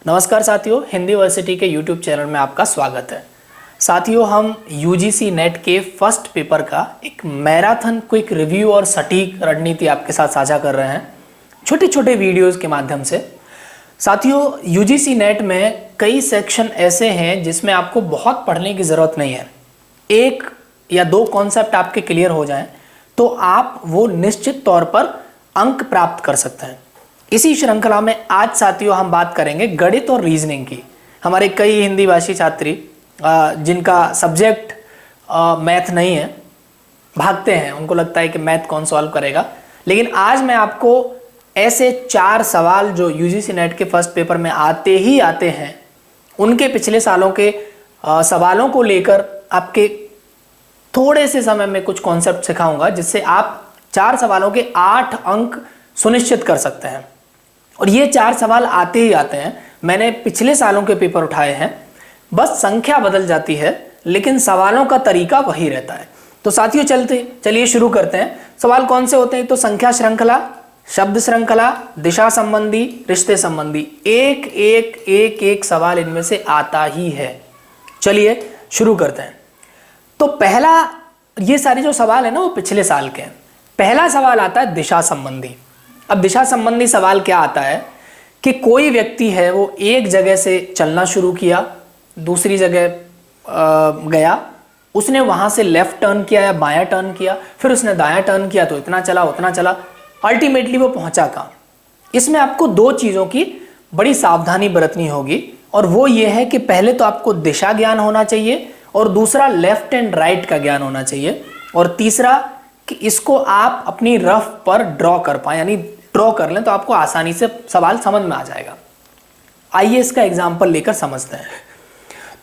नमस्कार साथियों, हिंदी यूनिवर्सिटी के यूट्यूब चैनल में आपका स्वागत है। साथियों, हम यूजीसी नेट के फर्स्ट पेपर का एक मैराथन क्विक रिव्यू और सटीक रणनीति आपके साथ साझा कर रहे हैं छोटे छोटे वीडियोस के माध्यम से। साथियों, यूजीसी नेट में कई सेक्शन ऐसे हैं जिसमें आपको बहुत पढ़ने की ज़रूरत नहीं है। एक या दो कॉन्सेप्ट आपके क्लियर हो जाएं तो आप वो निश्चित तौर पर अंक प्राप्त कर सकते हैं। इसी श्रृंखला में आज साथियों हम बात करेंगे गणित और रीजनिंग की। हमारे कई हिंदी भाषी छात्री जिनका सब्जेक्ट मैथ नहीं है, भागते हैं, उनको लगता है कि मैथ कौन सॉल्व करेगा। लेकिन आज मैं आपको ऐसे 4 सवाल जो यूजीसी नेट के फर्स्ट पेपर में आते ही आते हैं, उनके पिछले सालों के सवालों को लेकर आपके थोड़े से समय में कुछ कॉन्सेप्ट सिखाऊंगा, जिससे आप 4 सवालों के 8 अंक सुनिश्चित कर सकते हैं। और ये 4 सवाल आते ही आते हैं। मैंने पिछले सालों के पेपर उठाए हैं, बस संख्या बदल जाती है लेकिन सवालों का तरीका वही रहता है। तो साथियों चलिए शुरू करते हैं। सवाल कौन से होते हैं? तो संख्या श्रृंखला, शब्द श्रृंखला, दिशा संबंधी, रिश्ते संबंधी, एक सवाल इनमें से आता ही है। चलिए शुरू करते हैं। तो पहला, ये सारे जो सवाल है ना वो पिछले साल के हैं। पहला सवाल आता है दिशा संबंधी। अब दिशा संबंधी सवाल क्या आता है कि कोई व्यक्ति है वो एक जगह से चलना शुरू किया, दूसरी जगह गया, उसने वहां से लेफ्ट टर्न किया या बायां टर्न किया, फिर उसने दायां टर्न किया तो इतना चला उतना चला, अल्टीमेटली वो पहुंचा कहाँ। इसमें आपको 2 चीज़ों की बड़ी सावधानी बरतनी होगी, और वो ये है कि पहले तो आपको दिशा ज्ञान होना चाहिए, और दूसरा लेफ्ट एंड राइट का ज्ञान होना चाहिए, और तीसरा कि इसको आप अपनी रफ पर ड्रॉ कर पाए, यानी ड्रॉ कर लें तो आपको आसानी से सवाल समझ में आ जाएगा। आइए इसका एग्जाम्पल लेकर समझते हैं।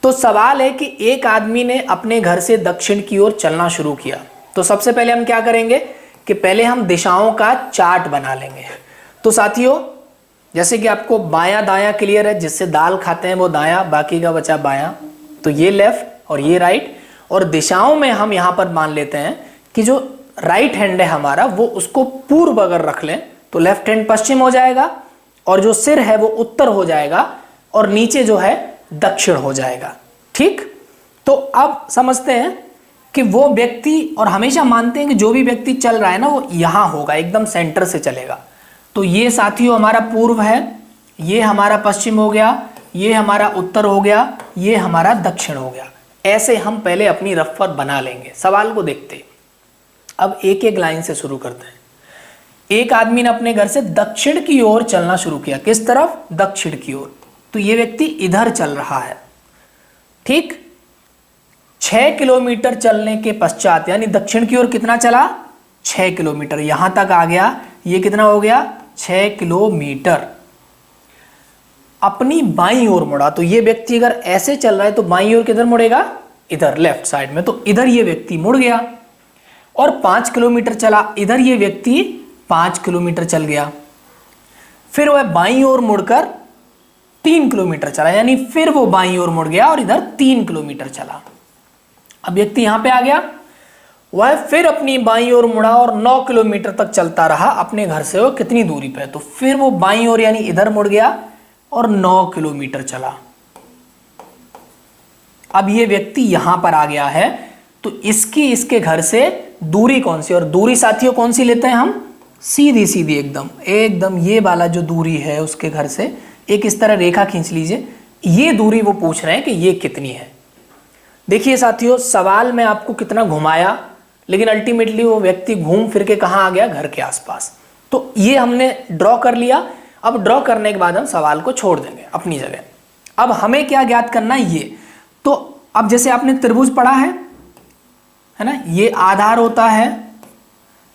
तो सवाल है कि एक आदमी ने अपने घर से दक्षिण की ओर चलना शुरू किया। तो सबसे पहले हम क्या करेंगे कि पहले हम दिशाओं का चार्ट बना लेंगे। तो साथियों, जैसे कि आपको बायां दायां क्लियर है, जिससे दाल खाते हैं वो दायां, बाकी का बचा बायां, तो ये लेफ्ट और ये राइट। और दिशाओं में हम यहां पर मान लेते हैं कि जो राइट हैंड है हमारा, वो उसको पूर्व अगर रख लें तो लेफ्ट हैंड पश्चिम हो जाएगा, और जो सिर है वो उत्तर हो जाएगा, और नीचे जो है दक्षिण हो जाएगा। ठीक, तो अब समझते हैं कि वो व्यक्ति, और हमेशा मानते हैं कि जो भी व्यक्ति चल रहा है ना वो यहां होगा, एकदम सेंटर से चलेगा। तो ये साथियों हमारा पूर्व है, ये हमारा पश्चिम हो गया, ये हमारा उत्तर हो गया, ये हमारा दक्षिण हो गया। ऐसे हम पहले अपनी रफ पर बना लेंगे। सवाल को देखते अब एक एक लाइन से शुरू करते हैं। एक आदमी ने अपने घर से दक्षिण की ओर चलना शुरू किया। किस तरफ? दक्षिण की ओर। तो ये व्यक्ति इधर चल रहा है। ठीक, 6 किलोमीटर चलने के पश्चात, यानी दक्षिण की ओर कितना चला? 6 किलोमीटर। यहां तक आ गया। ये कितना हो गया? 6 किलोमीटर। अपनी बाईं ओर मुड़ा। तो ये व्यक्ति अगर ऐसे चल रहा है तो बाईं ओर किधर मुड़ेगा? इधर, लेफ्ट साइड में। तो इधर ये व्यक्ति मुड़ गया और 5 किलोमीटर चला। इधर ये व्यक्ति 5 किलोमीटर चल गया। फिर वह बाईं ओर मुड़कर 3 किलोमीटर चला, यानी फिर वो बाईं ओर मुड़ गया और इधर 3 किलोमीटर चला। अब व्यक्ति यहां पे आ गया। वह फिर अपनी बाईं ओर मुड़ा और 9 किलोमीटर तक चलता रहा अपने घर से। वो कितनी दूरी पे है? तो फिर वो बाईं ओर यानी इधर मुड़ गया और 9 किलोमीटर चला। अब ये व्यक्ति यहां पर आ गया है, तो इसके घर से दूरी कौन सी? और दूरी साथियों कौन सी लेते हैं हम? सीधी सीधी, एकदम ये वाला जो दूरी है उसके घर से एक इस तरह रेखा खींच लीजिए। ये दूरी वो पूछ रहे हैं कि ये कितनी है। देखिए साथियों, सवाल में आपको कितना घुमाया, लेकिन अल्टीमेटली वो व्यक्ति घूम फिर के कहाँ आ गया? घर के आसपास। तो ये हमने ड्रॉ कर लिया। अब ड्रॉ करने के बाद हम सवाल को छोड़ देंगे अपनी जगह। अब हमें क्या ज्ञात करना है? ये तो अब जैसे आपने त्रिभुज पढ़ा है ना, ये आधार होता है,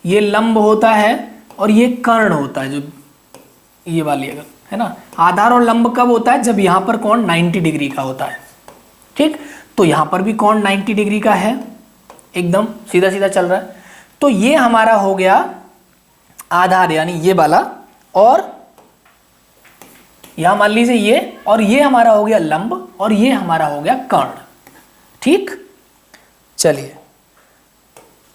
ये लंब होता है, और ये कर्ण होता है, जो ये वाली है ना। आधार और लंब कब होता है? जब यहां पर कोण 90 डिग्री का होता है। ठीक, तो यहां पर भी कोण 90 डिग्री का है, एकदम सीधा सीधा चल रहा है। तो ये हमारा हो गया आधार, यानी ये वाला, और यहां मान लीजिए ये, और ये हमारा हो गया लंब, और ये हमारा हो गया कर्ण। ठीक, चलिए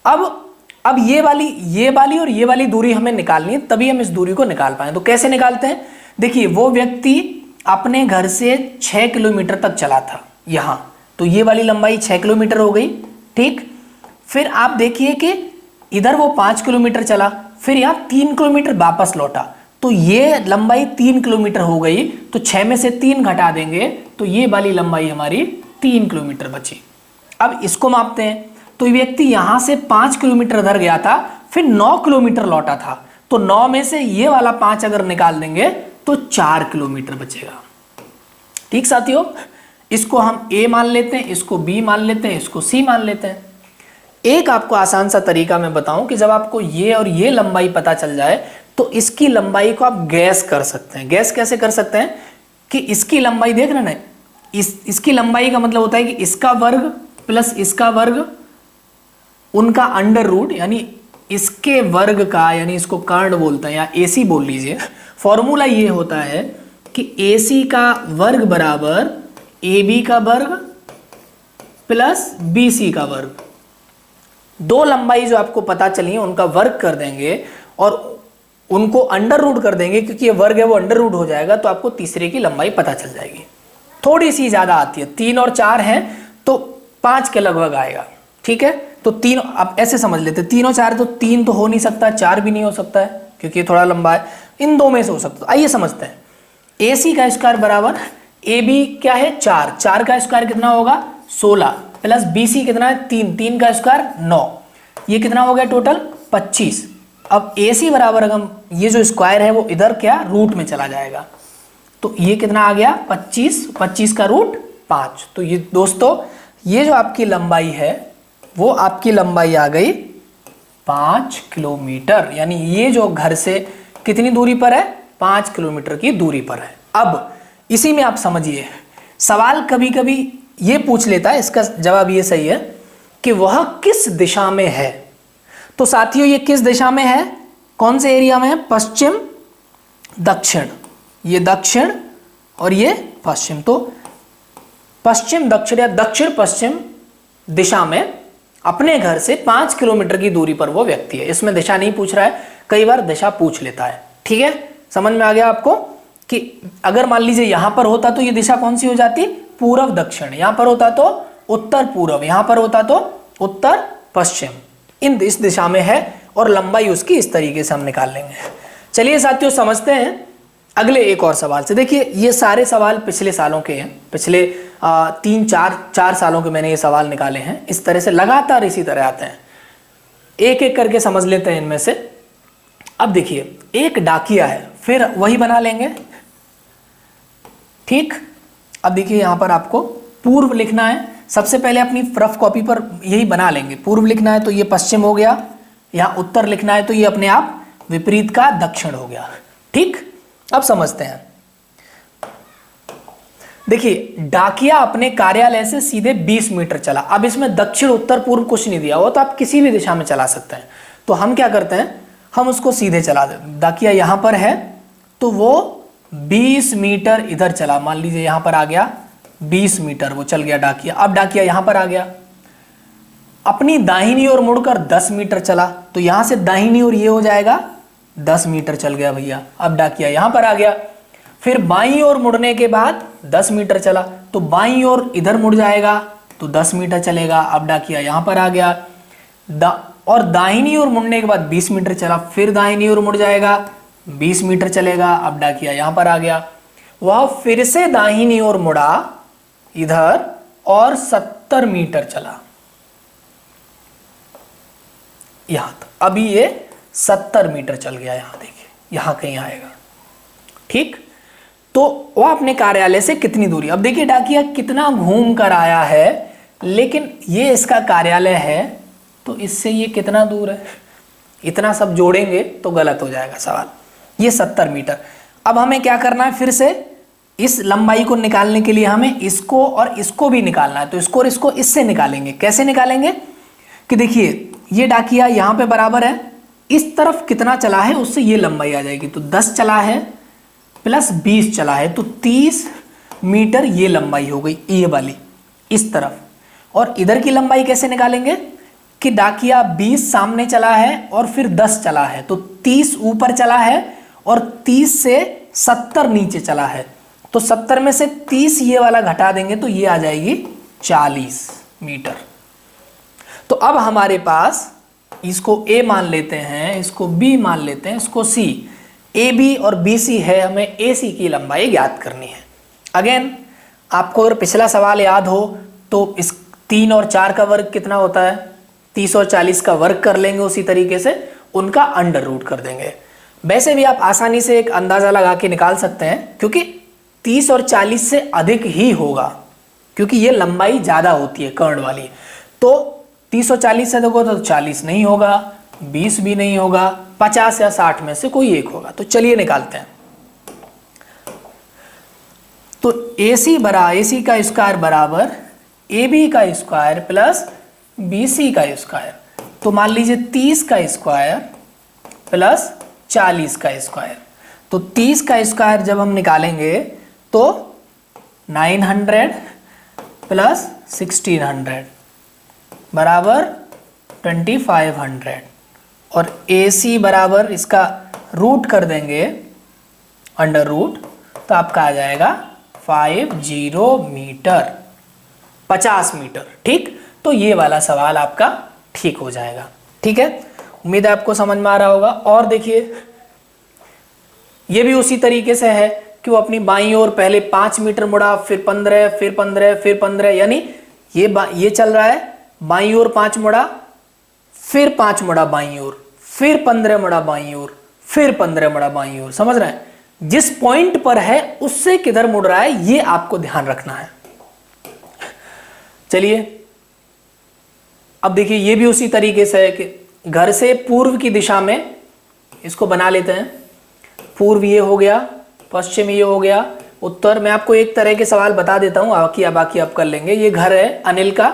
अब ये वाली और ये वाली दूरी हमें निकालनी है, तभी हम इस दूरी को निकाल पाए। तो कैसे निकालते हैं? देखिए, वो व्यक्ति अपने घर से 6 किलोमीटर तक चला था यहाँ, तो ये वाली लंबाई 6 किलोमीटर हो गई। ठीक, फिर आप देखिए कि इधर वो 5 किलोमीटर चला, फिर यहाँ 3 किलोमीटर वापस लौटा, तो ये लंबाई 3 किलोमीटर हो गई। तो 6 में से 3 घटा देंगे तो ये वाली लंबाई हमारी 3 किलोमीटर बची। अब इसको मापते हैं, तो ये व्यक्ति यहाँ से 5 किलोमीटर इधर गया था, फिर 9 किलोमीटर लौटा था, तो 9 में से ये वाला 5 अगर निकाल देंगे तो 4 किलोमीटर बचेगा। ठीक साथियों, इसको हम A मान लेते हैं, इसको B मान लेते हैं, इसको C मान लेते हैं। एक आपको आसान सा तरीका मैं बताऊं कि जब आपको ये और ये लंबाई पता चल जाए तो इसकी लंबाई को आप गैस कर सकते हैं। गैस कैसे कर सकते हैं कि इसकी लंबाई देख रहे हैं, इसकी लंबाई का मतलब होता है कि इसका वर्ग प्लस इसका वर्ग उनका अंडर रूट, यानी इसके वर्ग का, यानी इसको कर्ण बोलते हैं या AC बोल लीजिए। फॉर्मूला ये होता है कि AC का वर्ग बराबर AB का वर्ग प्लस BC का वर्ग। दो लंबाई जो आपको पता चली है उनका वर्ग कर देंगे और उनको अंडर रूट कर देंगे, क्योंकि ये वर्ग है वो अंडर रूट हो जाएगा, तो आपको तीसरे की लंबाई पता चल जाएगी। थोड़ी सी ज्यादा आती है, 3 और 4 है तो 5 के लगभग आएगा। ठीक है, तो 3 आप ऐसे समझ लेते, 3 और 4 तो 3 तो हो नहीं सकता, 4 भी नहीं हो सकता है क्योंकि ये थोड़ा लंबा है, इन दो में से हो सकता है। आइए समझते हैं, AC का स्क्वायर बराबर AB क्या है 4, 4 का स्क्वायर कितना होगा 16 प्लस BC कितना है 3, 3 का स्क्वायर 9, ये कितना हो गया टोटल 25। अब AC बराबर अगर ये जो स्क्वायर है वो इधर क्या रूट में चला जाएगा, तो ये कितना आ गया 25, 25 का रूट 5। तो ये दोस्तों ये जो आपकी लंबाई है वो आपकी लंबाई आ गई 5 किलोमीटर, यानी ये जो घर से कितनी दूरी पर है 5 किलोमीटर की दूरी पर है। अब इसी में आप समझिए, सवाल कभी कभी ये पूछ लेता है, इसका जवाब ये सही है कि वह किस दिशा में है। तो साथियों ये किस दिशा में है, कौन से एरिया में है, पश्चिम दक्षिण, ये दक्षिण और ये पश्चिम, तो पश्चिम दक्षिण या दक्षिण पश्चिम दिशा में अपने घर से 5 किलोमीटर की दूरी पर वो व्यक्ति है। इसमें दिशा नहीं पूछ रहा है, कई बार दिशा पूछ लेता है। ठीक है, समझ में आ गया आपको कि अगर मान लीजिए यहां पर होता तो ये दिशा कौन सी हो जाती, पूर्व दक्षिण, यहां पर होता तो उत्तर पूर्व, यहां पर होता तो उत्तर पश्चिम, इस दिशा में है और लंबाई उसकी इस तरीके से हम निकाल लेंगे। चलिए साथियों समझते हैं अगले एक और सवाल से। देखिए ये सारे सवाल पिछले सालों के हैं, पिछले 3-4 सालों के मैंने ये सवाल निकाले हैं। इस तरह से लगातार इसी तरह आते हैं, एक एक करके समझ लेते हैं इनमें से। अब देखिए एक डाकिया है, फिर वही बना लेंगे। ठीक, अब देखिए यहां पर आपको पूर्व लिखना है, सबसे पहले अपनी रफ कॉपी पर यही बना लेंगे। पूर्व लिखना है तो ये पश्चिम हो गया, यहाँ उत्तर लिखना है तो ये अपने आप विपरीत का दक्षिण हो गया। ठीक, अब समझते हैं। देखिए डाकिया अपने कार्यालय से सीधे 20 मीटर चला। अब इसमें दक्षिण उत्तर पूर्व कुछ नहीं दिया हुआ, तो आप किसी भी दिशा में चला सकते हैं। तो हम क्या करते हैं, हम उसको सीधे चला दें। डाकिया यहां पर है तो वो 20 मीटर इधर चला, मान लीजिए यहां पर आ गया 20 मीटर वो चल गया डाकिया। अब डाकिया यहां पर आ गया, अपनी दाहिनी ओर मुड़कर 10 मीटर चला, तो यहां से दाहिनी ओर ये हो जाएगा 10 मीटर चल गया भैया। अब डाकिया यहां पर आ गया, फिर बाईं ओर मुड़ने के बाद 10 मीटर चला, तो बाईं ओर इधर मुड़ जाएगा तो 10 मीटर चलेगा। अब डाकिया यहां पर आ गया, और दाहिनी ओर मुड़ने के बाद 20 मीटर चला, फिर दाहिनी ओर मुड़ जाएगा 20 मीटर चलेगा। अब डाकिया यहां पर आ गया, वह फिर से दाहिनी ओर मुड़ा इधर और 70 मीटर चला यहां तक। अभी ये 70 मीटर चल गया, यहां देखिए यहां कहीं आएगा। ठीक, तो वह अपने कार्यालय से कितनी दूरी, अब देखिए डाकिया कितना घूम कर आया है, लेकिन ये इसका कार्यालय है तो इससे ये कितना दूर है, इतना सब जोड़ेंगे तो गलत हो जाएगा सवाल। ये 70 मीटर। अब हमें क्या करना है, फिर से इस लंबाई को निकालने के लिए हमें इसको और इसको भी निकालना है, तो इसको और इसको इससे निकालेंगे। कैसे निकालेंगे कि देखिए ये डाकिया यहां पे बराबर है, इस तरफ कितना चला है उससे ये लंबाई आ जाएगी, तो 10 चला है प्लस 20 चला है तो 30 मीटर ये लंबाई हो गई, ये वाली इस तरफ। और इधर की लंबाई कैसे निकालेंगे कि डाकिया 20 सामने चला है और फिर 10 चला है, तो 30 ऊपर चला है और 30 से 70 नीचे चला है, तो 70 में से 30 ये वाला घटा देंगे तो ये आ जाएगी 40 मीटर। तो अब हमारे पास इसको A मान लेते हैं, इसको B मान लेते हैं, इसको C। AB और BC है, हमें AC की लंबाई ज्ञात करनी है। अगेन आपको अगर पिछला सवाल याद हो तो इस 3 और 4 का वर्ग कितना होता है, 30 और 40 का वर्ग कर लेंगे, उसी तरीके से उनका अंडर रूट कर देंगे। वैसे भी आप आसानी से एक अंदाजा लगा के निकाल सकते हैं, क्योंकि 30 और 40 से अधिक ही होगा, क्योंकि ये लंबाई ज्यादा होती है कर्ण वाली। तो 30 और 40 से देखो तो 40 नहीं होगा, 20 भी नहीं होगा, 50 या 60 में से कोई एक होगा। तो चलिए निकालते हैं। तो AC का स्क्वायर बराबर AB का स्क्वायर प्लस BC का स्क्वायर। तो मान लीजिए 30 का स्क्वायर प्लस 40 का स्क्वायर। तो 30 का स्क्वायर जब हम निकालेंगे तो 900 प्लस 1600 बराबर 2500, और AC बराबर इसका रूट कर देंगे अंडर रूट, तो आपका आ जाएगा 50 मीटर, 50 मीटर। ठीक, तो ये वाला सवाल आपका ठीक हो जाएगा। ठीक है, उम्मीद है आपको समझ में आ रहा होगा। और देखिए ये भी उसी तरीके से है कि वो अपनी बाईं ओर पहले 5 मीटर मुड़ा, फिर 15, फिर 15, फिर 15, यानी ये चल रहा है, बाईं ओर 5 मुड़ा, फिर 5 मुड़ा बाईं ओर, फिर 15 मुड़ा बाईं ओर, फिर 15 मुड़ा बाईं ओर। समझ रहे हैं? जिस पॉइंट पर है उससे किधर मुड़ रहा है ये आपको ध्यान रखना है। चलिए अब देखिए ये भी उसी तरीके से है कि घर से पूर्व की दिशा में इसको बना लेते हैं। पूर्व ये हो गया, पश्चिम ये हो गया, उत्तर। मैं आपको एक तरह के सवाल बता देता हूँ, बाकी आप कर लेंगे। ये घर है अनिल का,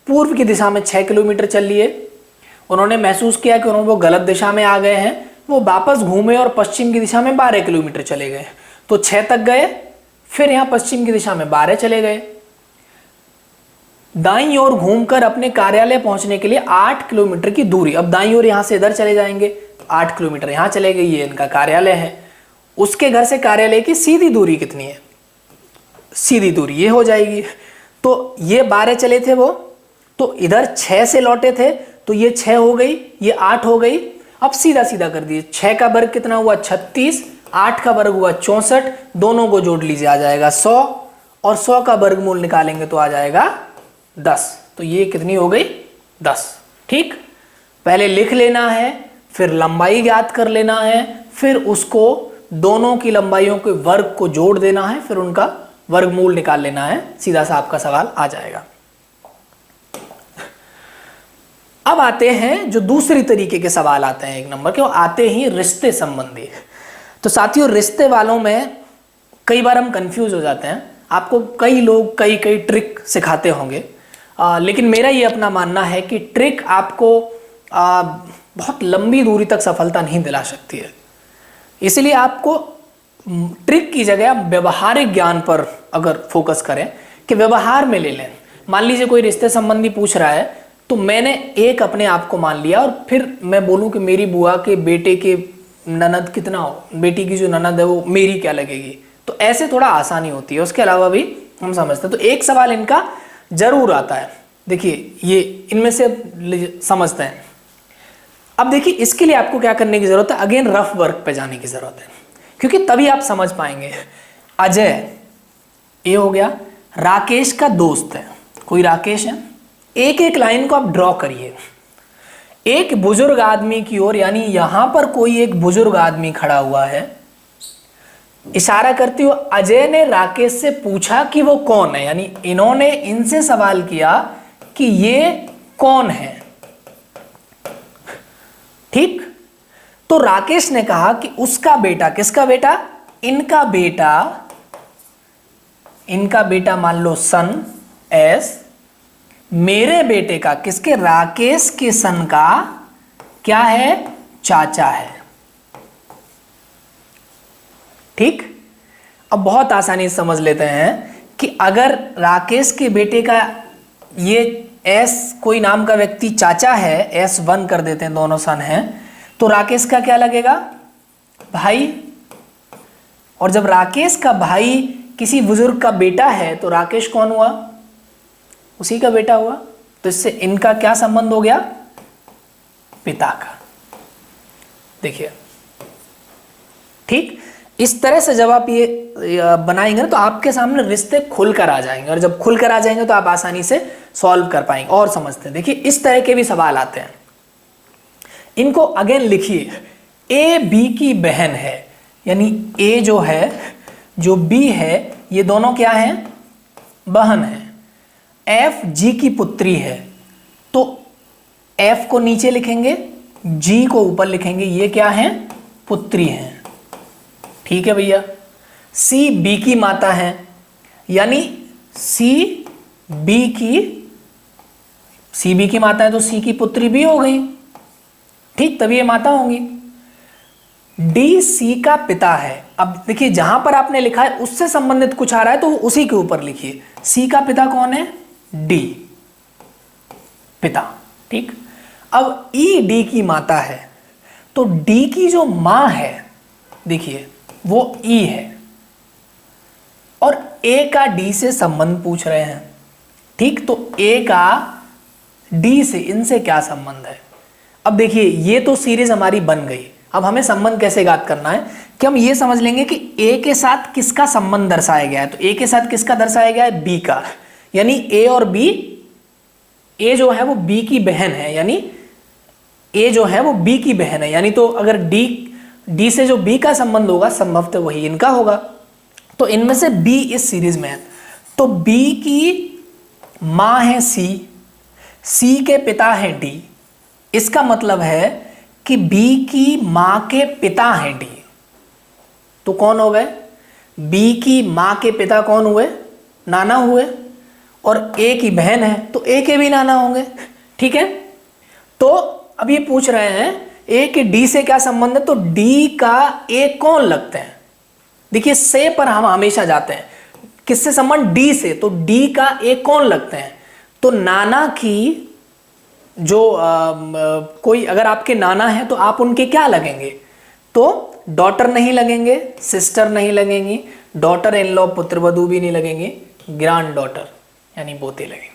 पूर्व की दिशा में 6 किलोमीटर चल लिए। उन्होंने महसूस किया कि वो गलत दिशा में आ गए हैं, वो वापस घूमे और पश्चिम की दिशा में 12 किलोमीटर चले गए। तो 6 तक गए, फिर यहाँ पश्चिम की दिशा में 12 चले गए। दाईं ओर घूमकर अपने कार्यालय पहुंचने के लिए 8 किलोमीटर की दूरी। अब दाईं ओर यहां से इधर चले जाएंगे, 8 किलोमीटर यहां चले गए, ये इनका कार्यालय है। उसके घर से कार्यालय की सीधी दूरी कितनी है? सीधी दूरी ये हो जाएगी। तो ये 12 चले थे वो, तो इधर 6 से लौटे थे, तो ये 6 हो गई, ये 8 हो गई। अब सीधा सीधा कर दिए, 6 का वर्ग कितना हुआ? 36, 8 का वर्ग हुआ 64, दोनों को जोड़ लीजिए आ जाएगा 100, और 100 का वर्गमूल निकालेंगे तो आ जाएगा 10। तो ये कितनी हो गई? 10। ठीक, पहले लिख लेना है, फिर लंबाई ज्ञात कर लेना है, फिर उसको दोनों की लंबाइयों के वर्ग को जोड़ देना है, फिर उनका वर्गमूल निकाल लेना है, सीधा सा आपका सवाल आ जाएगा। अब आते हैं जो दूसरी तरीके के सवाल आते हैं 1 नंबर के, वो आते ही रिश्ते संबंधी। तो साथियों रिश्ते वालों में कई बार हम कंफ्यूज हो जाते हैं। आपको कई लोग कई ट्रिक सिखाते होंगे, लेकिन मेरा ये अपना मानना है कि ट्रिक आपको बहुत लंबी दूरी तक सफलता नहीं दिला सकती है। इसलिए आपको ट्रिक की जगह व्यवहारिक ज्ञान पर अगर फोकस करें कि व्यवहार में ले लें। मान लीजिए कोई रिश्ते संबंधी पूछ रहा है, तो मैंने एक अपने आप को मान लिया और फिर मैं बोलूं कि मेरी बुआ के बेटे के ननद कितना हो, बेटी की जो ननद है वो मेरी क्या लगेगी, तो ऐसे थोड़ा आसानी होती है। उसके अलावा भी हम समझते हैं। तो एक सवाल इनका जरूर आता है, देखिए ये इनमें से समझते हैं। अब देखिए इसके लिए आपको क्या करने की जरूरत है? अगेन रफ वर्क पे जाने की जरूरत है, क्योंकि तभी आप समझ पाएंगे। अजय ये हो गया, राकेश का दोस्त है, कोई राकेश है। एक एक लाइन को आप ड्रॉ करिए एक बुजुर्ग आदमी की ओर, यानी यहां पर कोई एक बुजुर्ग आदमी खड़ा हुआ है। इशारा करती हुआ अजय ने राकेश से पूछा कि वो कौन है, यानी इन्होंने इनसे सवाल किया कि ये कौन है। ठीक, तो राकेश ने कहा कि उसका बेटा, किसका बेटा? इनका बेटा मान लो सन एस, मेरे बेटे का, किसके? राकेश के सन का क्या है? चाचा है। ठीक, अब बहुत आसानी से समझ लेते हैं कि अगर राकेश के बेटे का ये एस कोई नाम का व्यक्ति चाचा है, S1 कर देते हैं, दोनों सन हैं, तो राकेश का क्या लगेगा? भाई। और जब राकेश का भाई किसी बुजुर्ग का बेटा है तो राकेश कौन हुआ? उसी का बेटा हुआ। तो इससे इनका क्या संबंध हो गया? पिता का। देखिए, ठीक इस तरह से जब आप ये बनाएंगे ना तो आपके सामने रिश्ते खुलकर आ जाएंगे, और जब खुलकर आ जाएंगे तो आप आसानी से सॉल्व कर पाएंगे और समझते हैं। देखिए, इस तरह के भी सवाल आते हैं। इनको अगेन लिखिए, ए बी की बहन है, यानी ए जो है, जो बी है, ये दोनों क्या हैं? बहन है। एफ जी की पुत्री है, तो एफ को नीचे लिखेंगे, जी को ऊपर लिखेंगे, ये क्या है? पुत्री हैं। ठीक है भैया। सी बी की माता है, यानी सी बी की माता है तो सी की पुत्री भी हो गई, ठीक, तभी ये माता होंगी। डी सी का पिता है। अब देखिए, जहां पर आपने लिखा है उससे संबंधित कुछ आ रहा है तो उसी के ऊपर लिखिए। सी का पिता कौन है? डी, पिता, ठीक। अब ई डी की माता है, तो डी की जो मां है, देखिए वो ई है, और ए का डी से संबंध पूछ रहे हैं, ठीक। तो ए का डी से, इनसे क्या संबंध है? अब देखिए, ये तो सीरीज हमारी बन गई। अब हमें संबंध कैसे ज्ञात करना है कि हम ये समझ लेंगे कि ए के साथ किसका संबंध दर्शाया गया है। तो ए के साथ किसका दर्शाया गया है? बी का, यानी ए और बी, ए जो है वो बी की बहन है, यानी ए जो है वो बी की बहन है, यानी तो अगर डी से जो बी का संबंध होगा संभवतः वही इनका होगा। तो इनमें से बी इस सीरीज में है, तो बी की मां है सी के पिता है डी। इसका मतलब है कि बी की मां के पिता हैं डी। तो कौन हो गए? बी की मां के पिता कौन हुए? नाना हुए। और ए की बहन है तो ए के भी नाना होंगे, ठीक है। तो अब ये पूछ रहे हैं ए के डी से क्या संबंध है, तो डी का ए कौन लगते हैं? देखिए, से पर हम हमेशा जाते हैं, किससे संबंध? डी से, तो डी का ए कौन लगते हैं? तो नाना की जो कोई अगर आपके नाना है तो आप उनके क्या लगेंगे? तो डॉटर नहीं लगेंगे, सिस्टर नहीं लगेंगी, डॉटर इन लॉ पुत्रवधू भी नहीं लगेंगे, ग्रैंड डॉटर यानी पोते लगेंगे,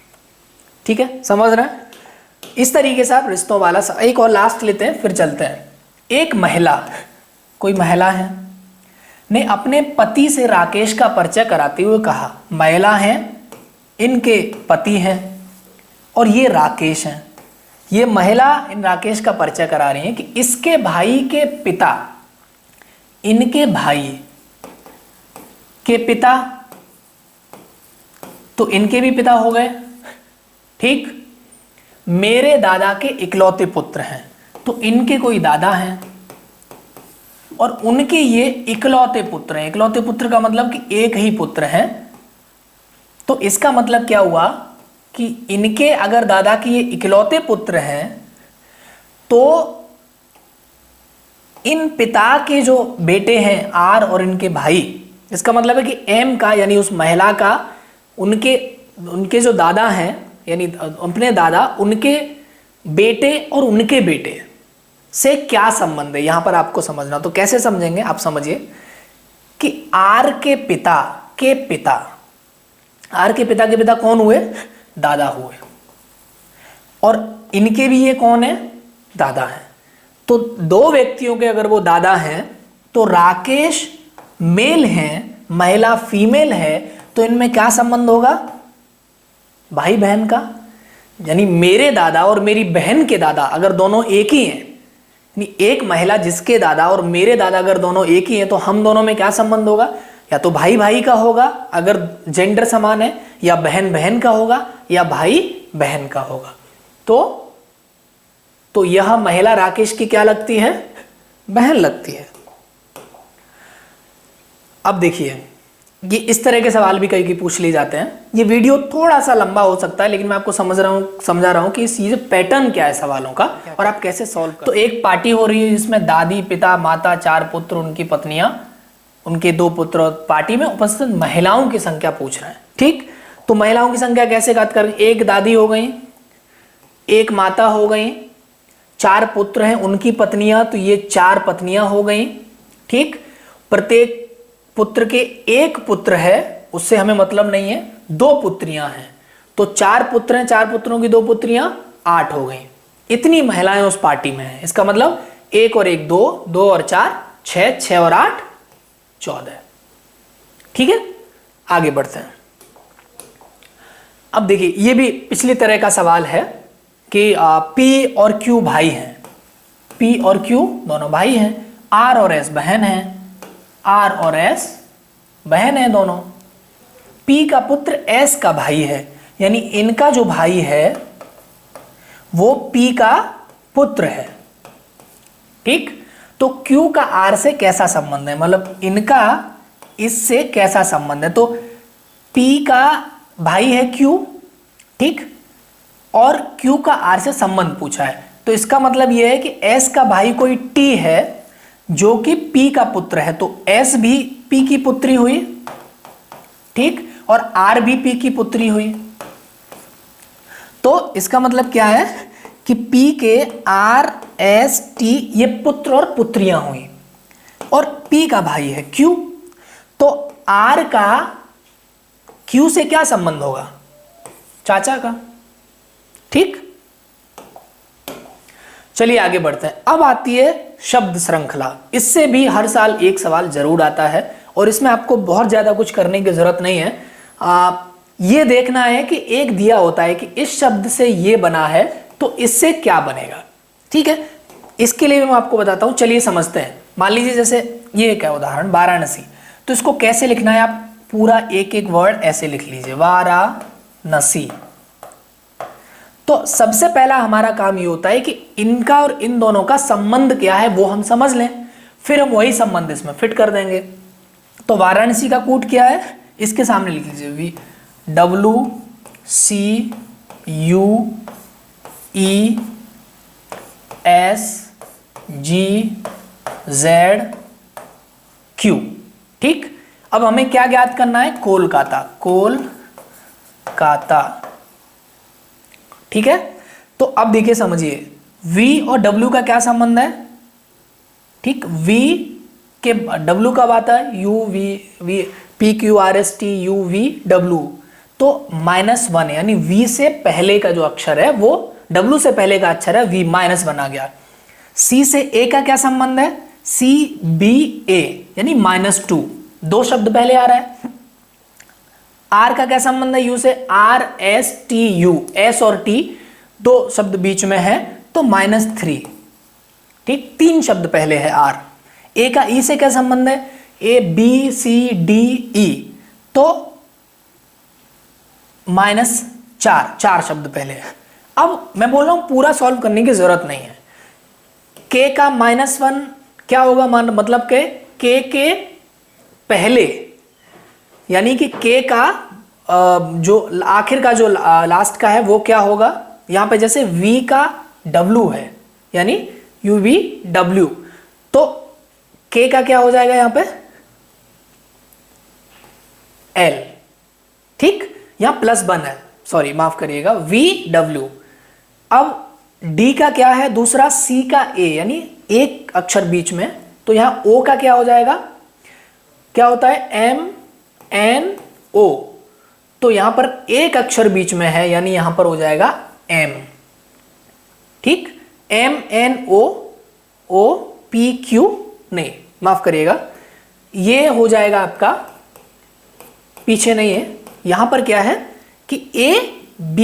ठीक है, समझ रहे हैं? इस तरीके से आप रिश्तों वाला एक और लास्ट लेते हैं, फिर चलते हैं। एक महिला, कोई महिला है, ने अपने पति से राकेश का परिचय कराते हुए कहा, महिला हैं, इनके पति हैं और ये राकेश हैं। ये महिला इन राकेश का परिचय करा रही है कि इसके भाई के पिता, इनके भाई के पिता, तो इनके भी पिता हो गए, ठीक। मेरे दादा के इकलौते पुत्र हैं, तो इनके कोई दादा हैं और उनके ये इकलौते पुत्र हैं। इकलौते पुत्र का मतलब कि एक ही पुत्र है। तो इसका मतलब क्या हुआ कि इनके अगर दादा के ये इकलौते पुत्र हैं तो इन पिता के जो बेटे हैं आर और इनके भाई, इसका मतलब है कि एम का यानी उस महिला का उनके जो दादा हैं यानी अपने दादा, उनके बेटे और उनके बेटे से क्या संबंध है, यहां पर आपको समझना। तो कैसे समझेंगे आप समझिए कि आर के पिता के पिता, आर के पिता के पिता कौन हुए? दादा हुए, और इनके भी ये कौन है? दादा है। तो दो व्यक्तियों के अगर वो दादा हैं तो राकेश मेल हैं, महिला फीमेल है, तो इनमें क्या संबंध होगा? भाई बहन का। यानी मेरे दादा और मेरी बहन के दादा अगर दोनों एक ही हैं, यानी एक महिला जिसके दादा और मेरे दादा अगर दोनों एक ही हैं, तो हम दोनों में क्या संबंध होगा? या तो भाई भाई का होगा अगर जेंडर समान है, या बहन बहन का होगा, या भाई बहन का होगा। तो यह महिला राकेश की क्या लगती है? बहन लगती है। अब देखिए, ये इस तरह के सवाल भी कई की पूछ लिए जाते हैं। ये वीडियो थोड़ा सा लंबा हो सकता है, लेकिन मैं आपको समझा रहा हूँ कि ये पैटर्न क्या है सवालों का और आप कैसे सॉल्व कर। तो एक पार्टी हो रही है जिसमें दादी, पिता, माता, 4 पुत्र, उनकी पत्नियां, उनके 2 पुत्र। पार्टी में उपस्थित महिलाओं की संख्या पूछ रहे हैं, ठीक। तो महिलाओं की संख्या कैसे ज्ञात करें? एक दादी हो गई, एक माता हो गई, 4 पुत्र हैं, उनकी पत्नियां, तो ये 4 पत्नियां हो गई, ठीक। प्रत्येक पुत्र के एक पुत्र है उससे हमें मतलब नहीं है, 2 पुत्रियां हैं, तो 4 पुत्र हैं, 4 पुत्रों की 2 पुत्रियां 8 हो गई। इतनी महिलाएं उस पार्टी में हैं, इसका मतलब 1 और 1 2, 2 और 4 6, 6 और 8 14। ठीक है, आगे बढ़ते हैं। अब देखिए ये भी पिछली तरह का सवाल है कि P और Q भाई हैं, P और Q दोनों भाई हैं, R और S बहन हैं, R और S बहन है दोनों। P का पुत्र S का भाई है, यानी इनका जो भाई है वो P का पुत्र है। ठीक, तो Q का R से कैसा संबंध है, मतलब इनका इससे कैसा संबंध है। तो P का भाई है Q, ठीक, और Q का R से संबंध पूछा है, तो इसका मतलब यह है कि S का भाई कोई T है जो कि P का पुत्र है, तो S भी P की पुत्री हुई, ठीक, और R भी P की पुत्री हुई। तो इसका मतलब क्या है कि P के R S T ये पुत्र और पुत्रियां हुई, और P का भाई है Q, तो R का Q से क्या संबंध होगा, चाचा का। ठीक, चलिए आगे बढ़ते हैं। अब आती है शब्द श्रृंखला। इससे भी हर साल एक सवाल जरूर आता है और इसमें आपको बहुत ज्यादा कुछ करने की जरूरत नहीं है। ये देखना है कि एक दिया होता है कि इस शब्द से ये बना है तो इससे क्या बनेगा। ठीक है, इसके लिए मैं आपको बताता हूं, चलिए समझते हैं। मान लीजिए जैसे ये क्या उदाहरण, वाराणसी, तो इसको कैसे लिखना है, आप पूरा एक एक वर्ड ऐसे लिख लीजिए, वाराणसी। तो सबसे पहला हमारा काम ये होता है कि इनका और इन दोनों का संबंध क्या है वो हम समझ लें, फिर हम वही संबंध इसमें फिट कर देंगे। तो वाराणसी का कूट क्या है, इसके सामने लिख लीजिए WCUESGZQ। ठीक, अब हमें क्या ज्ञात करना है, कोलकाता, कोलकाता। ठीक है, तो अब देखिए समझिए V और W का क्या संबंध है। ठीक, V के W कब आता है, U V PQRST UVW, तो -1 यानी V से पहले का जो अक्षर है वो W से पहले का अक्षर है, V -1 आ गया। C से A का क्या संबंध है, CBA यानी -2, 2 शब्द पहले आ रहा है। R का क्या संबंध है, U से RSTU, S और T 2 शब्द बीच में है तो -3। ठीक, 3 शब्द पहले है R। A का E से क्या संबंध है, ABCDE, तो -4 शब्द पहले है। अब मैं बोल रहा हूं पूरा सॉल्व करने की जरूरत नहीं है। K का -1 क्या होगा, मतलब K के पहले, यानी कि K का जो आखिर का जो लास्ट का है वो क्या होगा, यहां पे जैसे V का W है यानी UVW, तो K का क्या हो जाएगा यहां पे L। ठीक, यहां +1 है, सॉरी माफ करिएगा, VW। अब D का क्या है दूसरा, C का A यानी एक अक्षर बीच में, तो यहां O का क्या हो जाएगा, क्या होता है MNO, तो यहां पर एक अक्षर बीच में है यानी यहां पर हो जाएगा M। ठीक, MNO OPQ, नहीं माफ करिएगा, ये हो जाएगा आपका, पीछे नहीं है, यहां पर क्या है कि A B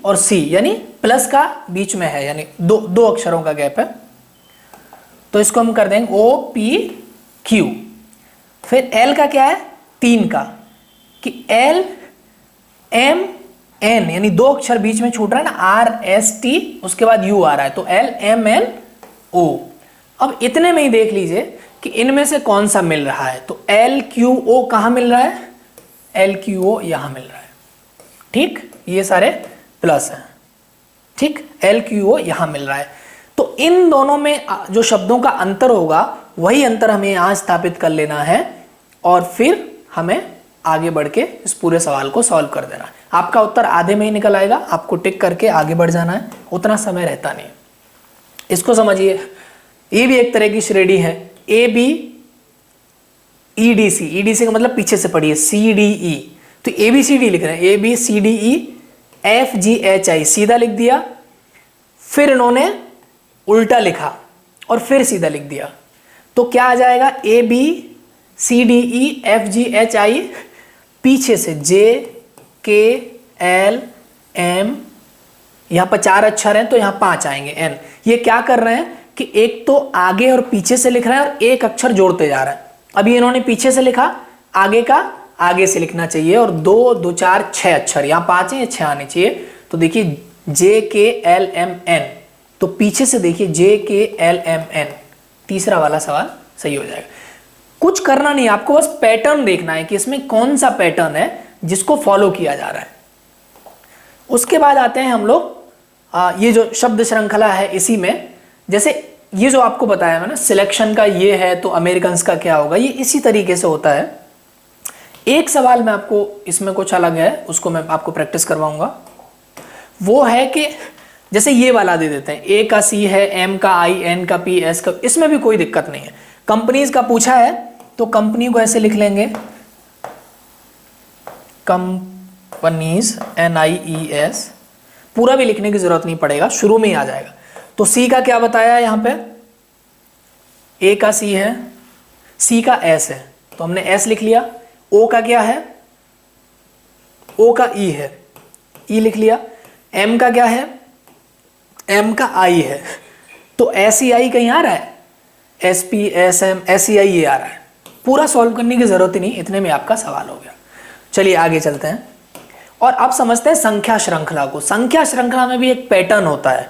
और C यानी प्लस का बीच में है, यानी दो अक्षरों का गैप है, तो इसको हम कर देंगे OPQ। फिर L का क्या है, 3 का, कि L M N यानी 2 अक्षर बीच में छूट रहा है ना, RST उसके बाद U आ रहा है, तो LMNO। अब इतने में ही देख लीजिए कि इनमें से कौन सा मिल रहा है, तो LQO कहां मिल रहा है, LQO यहां मिल रहा है। ठीक, ये सारे प्लस हैं। ठीक, LQO यहां मिल रहा है, तो इन दोनों में जो शब्दों का अंतर होगा वही अंतर हमें यहां स्थापित कर लेना है और फिर हमें आगे बढ़ के इस पूरे सवाल को सॉल्व कर देना है। आपका उत्तर आधे में ही निकल आएगा, आपको टिक करके आगे बढ़ जाना है, उतना समय रहता नहीं। इसको समझिए, ये भी एक तरह की श्रेणी है, AB EDC, EDC का मतलब पीछे से पढ़िए, CDE, तो ABCD लिख रहे हैं, ABCDE FGHI, सीधा लिख दिया, फिर इन्होंने उल्टा लिखा और फिर सीधा लिख दिया, तो क्या आ जाएगा, ABCDE FGHI, पीछे से JKLM, यहां पर 4 अक्षर हैं तो यहां 5 आएंगे, N। ये क्या कर रहे हैं कि एक तो आगे और पीछे से लिख रहे हैं और एक अक्षर जोड़ते जा रहे हैं। अभी इन्होंने पीछे से लिखा, आगे का आगे से लिखना चाहिए, और 2 2 4 6 अक्षर, यहां 5 है, 6 आने चाहिए। तो देखिए JKLMN, तो पीछे से देखिए JKLMN, तीसरा वाला सवाल सही हो जाएगा। कुछ करना नहीं, आपको बस पैटर्न देखना है कि इसमें कौन सा पैटर्न है जिसको फॉलो किया जा रहा है। उसके बाद आते हैं हम लोग, ये जो शब्द श्रृंखला है इसी में, जैसे ये जो आपको बताया मैंने सिलेक्शन का ये है, तो अमेरिकन्स का क्या होगा, ये इसी तरीके से होता है। एक सवाल में आपको इसमें कुछ अलग है, उसको मैं आपको प्रैक्टिस करवाऊंगा। वो है कि जैसे ये वाला दे देते हैं, A का C है, M का I, N का P, S का, इसमें भी कोई दिक्कत नहीं है। कंपनीज का पूछा है तो कंपनी को ऐसे लिख लेंगे, कंपनीज NIES, पूरा भी लिखने की जरूरत नहीं पड़ेगा, शुरू में ही आ जाएगा। तो C का क्या बताया यहां पे, A का C है, C का S है, तो हमने S लिख लिया। O का क्या है, O का E है, E लिख लिया। M का क्या है, M का I है, तो SEI कहीं आ रहा है, SP SM SEI ये आ रहा है। पूरा सॉल्व करने की जरूरत ही नहीं, इतने में आपका सवाल हो गया। चलिए आगे चलते हैं और अब समझते हैं संख्या श्रृंखला को। संख्या श्रृंखला में भी एक पैटर्न होता है,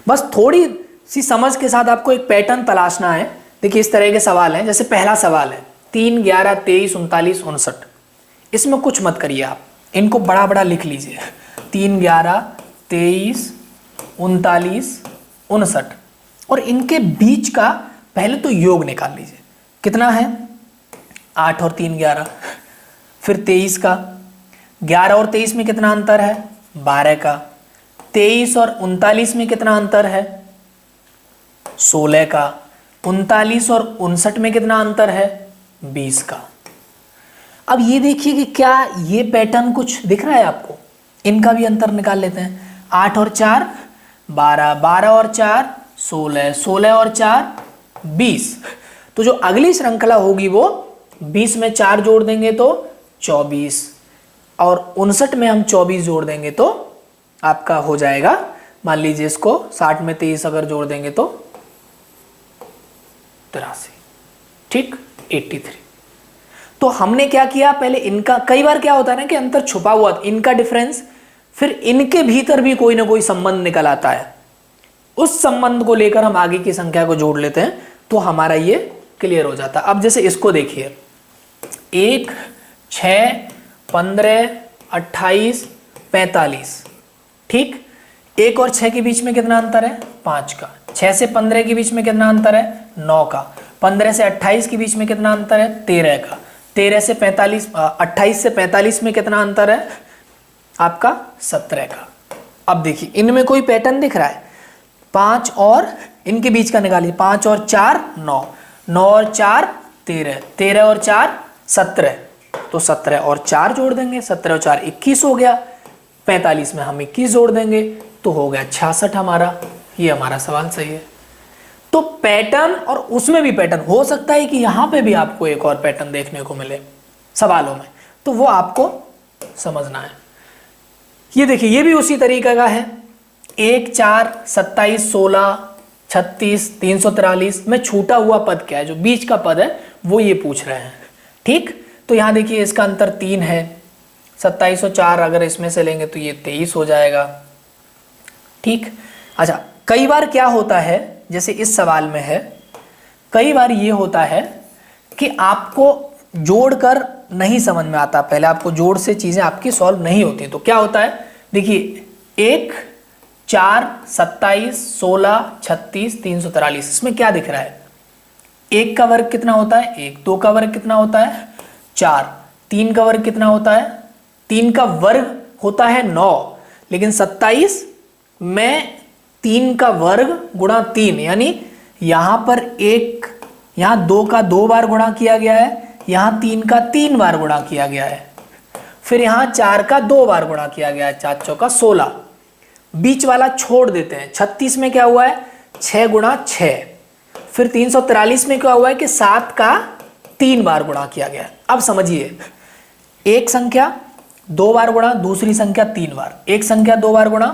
बस थोड़ी सी समझ के साथ आपको एक पैटर्न तलाशना है। देखिए इस तरह के सवाल हैं, जैसे पहला सवाल है 3, 11, 23, 39, 59। इसमें कुछ मत करिए, आप इनको बड़ा बड़ा लिख लीजिए, 3, 11, 23, 39, 59, और इनके बीच का पहले तो योग निकाल लीजिए, कितना है, 8 और 3 11, फिर 23 का, 11 और 23 में कितना अंतर है, 12 का, 23 और 39 में कितना अंतर है, 16 का, 39 और 59 में कितना अंतर है, 20 का। अब ये देखिए कि क्या ये पैटर्न कुछ दिख रहा है आपको, इनका भी अंतर निकाल लेते हैं। 8 और 4 12, 12 और 4 16, 16 और 4 20। तो जो अगली श्रृंखला होगी वो 20 में 4 जोड़ देंगे तो 24, और 59 में हम 24 जोड़ देंगे तो आपका हो जाएगा, मान लीजिए इसको 60 में 23 अगर जोड़ देंगे तो 83, ठीक, 83। तो हमने क्या किया, पहले इनका, कई बार क्या होता है ना कि अंतर छुपा हुआ, इनका डिफरेंस, फिर इनके भीतर भी कोई ना कोई संबंध निकल आता है, उस संबंध को लेकर हम आगे की संख्या को जोड़ लेते हैं तो हमारा ये क्लियर हो जाता है। अब जैसे इसको देखिए, 1, 6, 15, 28, 45, ठीक, 1 और 6 के बीच में कितना अंतर है, 5 का। 6 से 15 के बीच में कितना अंतर है, 9 का। 15 से 28 के बीच में कितना अंतर है, 13 का। 13 से 45, 28 से 45 में कितना अंतर है आपका, 17 का। अब देखिए इनमें कोई पैटर्न दिख रहा है, 5 और इनके बीच का निकालिए, 5 और 4 9, 9 और 4 13, 13 और 4 17, तो 17 और 4 जोड़ देंगे, 17 और 4 21 हो गया। 45 में हम 21 जोड़ देंगे तो हो गया 66 हमारा। ये हमारा सवाल सही है। तो पैटर्न, और उसमें भी पैटर्न हो सकता है कि यहां पे भी आपको एक और पैटर्न देखने को मिले सवालों में, तो वो आपको समझना है। ये देखिए ये भी उसी तरीके का है, 1, 4, 27, 16, 36, 343 में छूटा हुआ पद क्या है, जो बीच का पद है वो ये पूछ रहे हैं, ठीक। तो यहां देखिए इसका अंतर 3 है, 27 और 4 अगर इसमें से लेंगे तो ये 23 हो जाएगा, ठीक। अच्छा, कई बार क्या होता है, जैसे इस सवाल में है, कई बार ये होता है कि आपको जोड़कर नहीं समझ में आता, पहले आपको जोड़ से चीजें आपकी सॉल्व नहीं होती। तो क्या होता है, देखिए 1, 4, 27, 16, 36, 343, इसमें क्या दिख रहा है, 1 का वर्ग कितना होता है 1, 2 का वर्ग कितना होता है 4, 3 का वर्ग कितना होता है, 3 का वर्ग होता है 9, लेकिन 27 में 3 का वर्ग गुणा 3, यानी यहां पर 1, यहां 2 का 2 बार गुणा किया गया है, यहाँ 3 का 3 बार गुणा किया गया है, फिर यहाँ 4 का 2 बार गुणा किया गया है, 4 चौका 16, बीच वाला छोड़ देते हैं। 36 में क्या हुआ है 6 गुणा 6, फिर 343 में क्या हुआ है कि 7 का 3 बार गुणा किया गया है। अब समझिए, एक संख्या 2 बार गुणा, दूसरी संख्या 3 बार, एक संख्या 2 बार गुणा,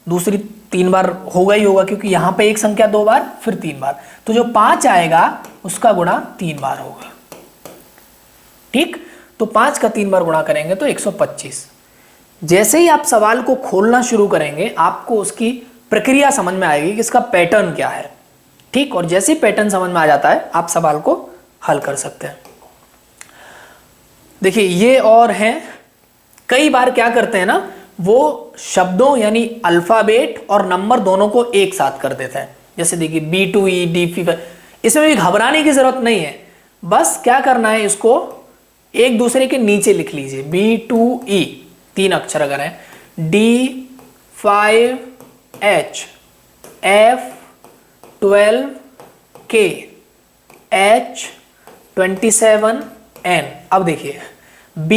दूसरी 3 बार होगा ही होगा, क्योंकि यहां पे एक संख्या 2 बार फिर 3 बार, तो जो 5 आएगा उसका गुणा 3 बार होगा। ठीक, तो 5 का 3 बार गुणा करेंगे तो 125। जैसे ही आप सवाल को खोलना शुरू करेंगे आपको उसकी प्रक्रिया समझ में आएगी कि इसका पैटर्न क्या है। ठीक, और जैसे ही पैटर्न समझ में आ जाता है आप सवाल को हल कर सकते हैं। देखिए ये और हैं, कई बार क्या करते हैं ना, वो शब्दों यानी अल्फाबेट और नंबर दोनों को एक साथ कर देते हैं। जैसे देखिए B2E D5, इसमें भी घबराने की जरूरत नहीं है, बस क्या करना है, इसको एक दूसरे के नीचे लिख लीजिए। B2E 3 अक्षर अगर है, D5H, F12K, H27N। अब देखिए B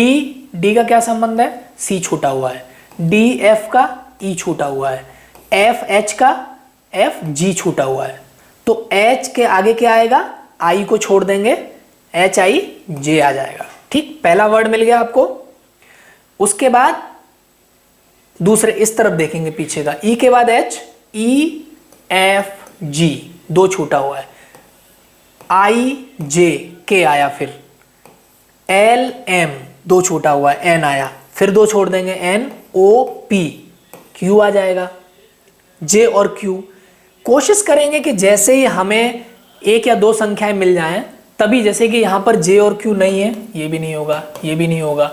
D का क्या संबंध है, C छूटा हुआ है, D F का E छूटा हुआ है, F H का F G छूटा हुआ है, तो H के आगे क्या आएगा, I को छोड़ देंगे, HIJ आ जाएगा। ठीक, पहला वर्ड मिल गया आपको। उसके बाद दूसरे इस तरफ देखेंगे पीछे का, E के बाद H, E F G 2 छूटा हुआ है, I J K आया, फिर L M 2 छूटा हुआ है, N आया, फिर 2 छोड़ देंगे, N O P Q आ जाएगा, J और Q। कोशिश करेंगे कि जैसे ही हमें 1 या 2 संख्याएं मिल जाएं तभी, जैसे कि यहाँ पर J और Q नहीं है, ये भी नहीं होगा, ये भी नहीं होगा,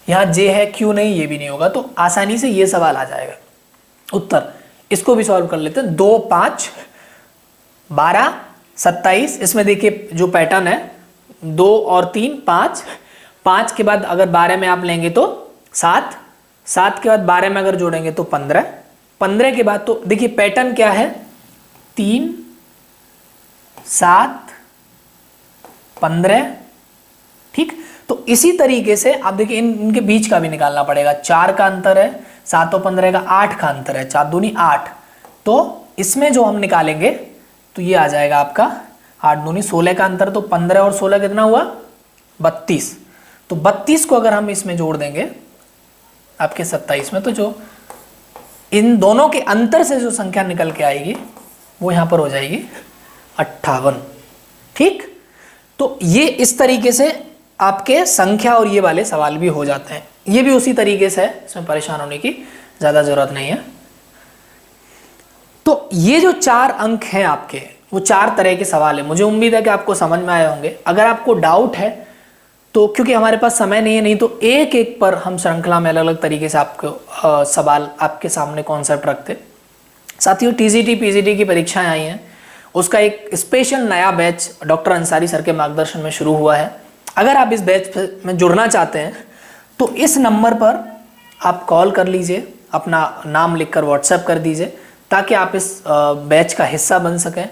यहाँ J है Q नहीं, ये भी नहीं होगा, तो आसानी से ये सवाल आ जाएगा उत्तर। इसको भी सॉल्व कर लेते हैं। 2 5 12 27, इसमें देखिए जो पैटर्न है 2 और 3 5, 5 के बाद अगर 12 में आप लेंगे तो 7, 7 के बाद 12 में अगर जोड़ेंगे तो 15, 15 के बाद, तो देखिए पैटर्न क्या है, 3 7 15। ठीक, तो इसी तरीके से आप देखिए इनके बीच का भी निकालना पड़ेगा। 4 का अंतर है, 7 और 15 का 8 का अंतर है, 4 दूनी 8, तो इसमें जो हम निकालेंगे तो ये आ जाएगा आपका 8 दूनी 16 का अंतर, तो 15 और 16 कितना हुआ 32, तो 32 को अगर हम इसमें जोड़ देंगे आपके 27 में, तो जो इन दोनों के अंतर से जो संख्या निकल के आएगी वो यहाँ पर हो जाएगी 58। ठीक, तो ये इस तरीके से आपके संख्या और ये वाले सवाल भी हो जाते हैं। ये भी उसी तरीके से है, इसमें परेशान होने की ज़्यादा ज़रूरत नहीं है। तो ये जो 4 अंक हैं आपके, वो 4 तरह के सवाल है। मुझे उम्मीद है कि आपको समझ में आए होंगे। अगर आपको डाउट है तो, क्योंकि हमारे पास समय नहीं है, नहीं तो एक एक पर हम श्रृंखला में अलग अलग तरीके से आपको सवाल आपके सामने कॉन्सेप्ट रखते। साथियों, TGT PGT की परीक्षाएं आई हैं, उसका एक स्पेशल नया बैच डॉक्टर अंसारी सर के मार्गदर्शन में शुरू हुआ है। अगर आप इस बैच में जुड़ना चाहते हैं तो इस नंबर पर आप कॉल कर लीजिए, अपना नाम लिखकर व्हाट्सएप कर दीजिए, ताकि आप इस बैच का हिस्सा बन सकें।